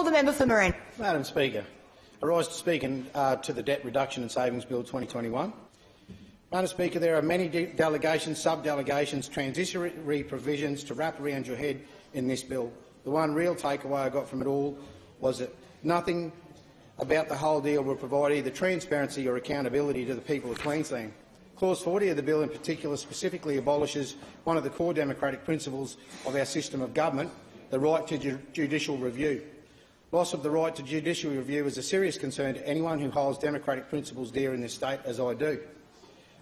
call the member for Marin. Madam Speaker, I rise to speak to the Debt Reduction and Savings Bill 2021. Madam Speaker, there are many delegations, sub-delegations, transitionary provisions to wrap around your head in this bill. The one real takeaway I got from it all was that nothing about the whole deal will provide either transparency or accountability to the people of Queensland. Clause 40 of the bill in particular specifically abolishes one of the core democratic principles of our system of government, the right to judicial review. Loss of the right to judicial review is a serious concern to anyone who holds democratic principles dear in this state, as I do.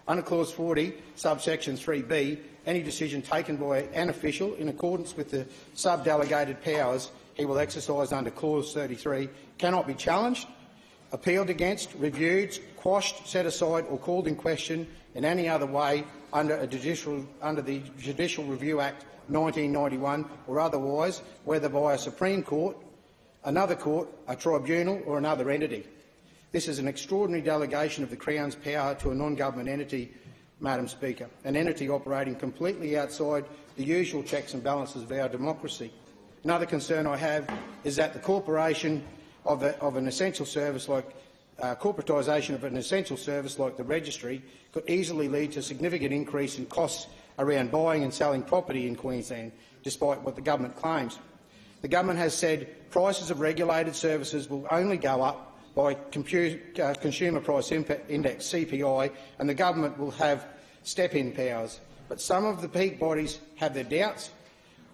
Under Clause 40, subsection 3b, any decision taken by an official in accordance with the sub-delegated powers he will exercise under Clause 33 cannot be challenged, appealed against, reviewed, quashed, set aside or called in question in any other way under the Judicial Review Act 1991 or otherwise, whether by a Supreme Court, another court, a tribunal or another entity. This is an extraordinary delegation of the Crown's power to a non-government entity, Madam Speaker, an entity operating completely outside the usual checks and balances of our democracy. Another concern I have is that the corporatisation of an essential service like the registry could easily lead to a significant increase in costs around buying and selling property in Queensland, despite what the government claims. The government has said prices of regulated services will only go up by Consumer Price Index (CPI), and the government will have step-in powers. But some of the peak bodies have their doubts,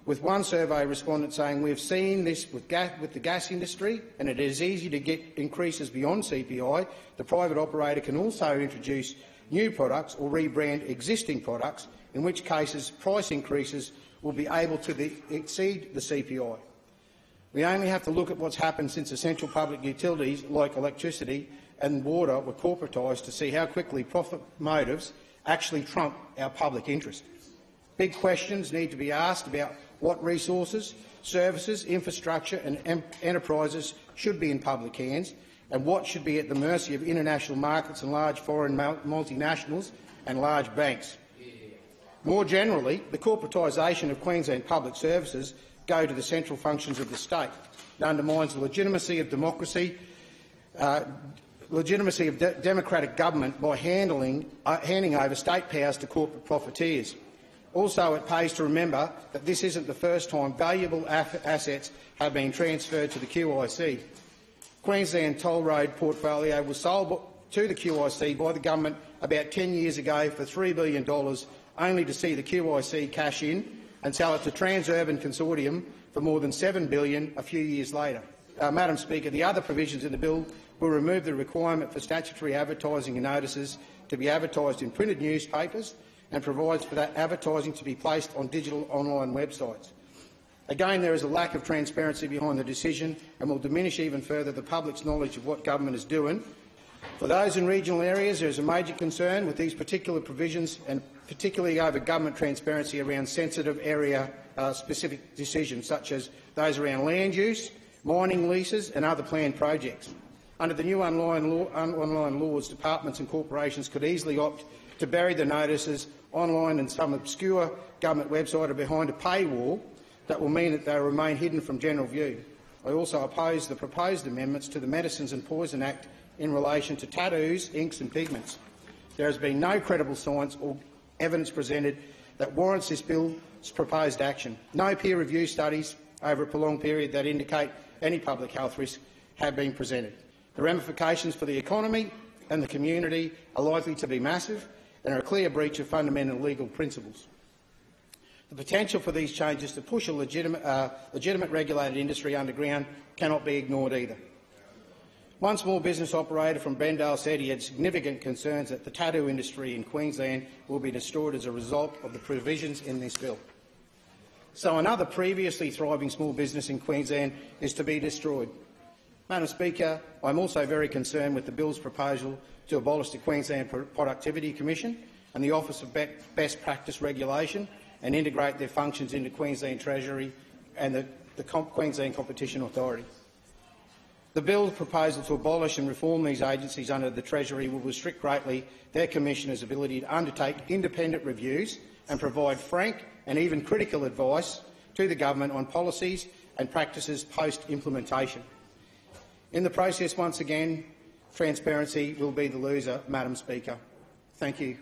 with one survey respondent saying, "We've seen this with the gas industry, and it is easy to get increases beyond CPI. The private operator can also introduce new products or rebrand existing products, in which cases price increases will be able to exceed the CPI." We only have to look at what's happened since essential public utilities like electricity and water were corporatised to see how quickly profit motives actually trump our public interest. Big questions need to be asked about what resources, services, infrastructure and enterprises should be in public hands and what should be at the mercy of international markets and large foreign multinationals and large banks. More generally, the corporatisation of Queensland public services go to the central functions of the state. It undermines the legitimacy of democracy, democratic government by handing over state powers to corporate profiteers. Also, it pays to remember that this isn't the first time valuable assets have been transferred to the QIC. Queensland Toll Road portfolio was sold to the QIC by the government about 10 years ago for $3 billion, only to see the QIC cash in and sell it to Transurban Consortium for more than $7 billion a few years later. Madam Speaker, the other provisions in the bill will remove the requirement for statutory advertising and notices to be advertised in printed newspapers and provides for that advertising to be placed on digital online websites. Again, there is a lack of transparency behind the decision and will diminish even further the public's knowledge of what government is doing. For those in regional areas, there is a major concern with these particular provisions, and particularly over government transparency around sensitive area-specific decisions, such as those around land use, mining leases and other planned projects. Under the new online laws, departments and corporations could easily opt to bury the notices online in some obscure government website or behind a paywall that will mean that they will remain hidden from general view. I also oppose the proposed amendments to the Medicines and Poison Act in relation to tattoos, inks and pigments. There has been no credible science or evidence presented that warrants this bill's proposed action. No peer review studies over a prolonged period that indicate any public health risk have been presented. The ramifications for the economy and the community are likely to be massive and are a clear breach of fundamental legal principles. The potential for these changes to push a legitimate regulated industry underground cannot be ignored either. One small business operator from Brendale said he had significant concerns that the tattoo industry in Queensland will be destroyed as a result of the provisions in this bill. So another previously thriving small business in Queensland is to be destroyed. Madam Speaker, I am also very concerned with the bill's proposal to abolish the Queensland Productivity Commission and the Office of Best Practice Regulation and integrate their functions into Queensland Treasury and the Queensland Competition Authority. The bill's proposal to abolish and reform these agencies under the Treasury will restrict greatly their commissioners' ability to undertake independent reviews and provide frank and even critical advice to the government on policies and practices post-implementation. In the process, once again, transparency will be the loser, Madam Speaker. Thank you.